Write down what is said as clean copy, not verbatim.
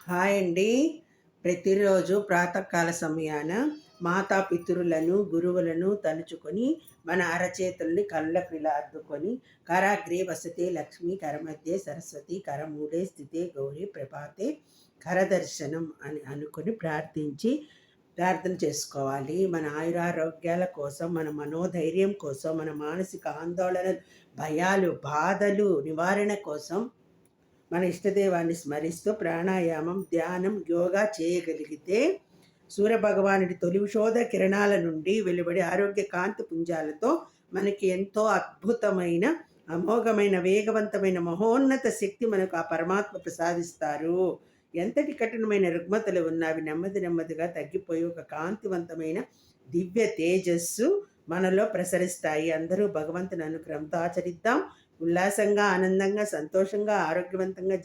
Hi అండి. ప్రతిరోజు ప్రాతకాల సమయాన మాతాపితరులను, గురువులను తలుచుకొని మన అరచేతుల్ని కళ్ళకు ఇలా అద్దుకొని కరాగ్రే వసతే లక్ష్మి కరమధ్యే సరస్వతి కరమూఢే స్థితే గౌరీ ప్రభాతే కరదర్శనం అని అనుకొని ప్రార్థన చేసుకోవాలి. మన ఆయురారోగ్యాల కోసం, మన మనోధైర్యం కోసం, మన మానసిక ఆందోళన, భయాలు, బాధలు నివారణ కోసం మన ఇష్టదేవాన్ని స్మరిస్తూ ప్రాణాయామం, ధ్యానం, యోగా చేయగలిగితే సూర్యభగవానుడి తొలిశోధ కిరణాల నుండి వెలువడి ఆరోగ్య కాంతి పుంజాలతో మనకి ఎంతో అద్భుతమైన, అమోఘమైన, వేగవంతమైన, మహోన్నత శక్తి మనకు ఆ పరమాత్మ ప్రసాదిస్తారు. ఎంతటి కఠినమైన రుగ్మతలు ఉన్నవి నెమ్మది నెమ్మదిగా తగ్గిపోయి ఒక కాంతివంతమైన దివ్య తేజస్సు మనలో ప్రసరిస్తాయి. అందరూ భగవంతుని అనుగ్రహంతో ఆచరిద్దాం. ఉల్లాసంగా, ఆనందంగా, సంతోషంగా, ఆరోగ్యవంతంగా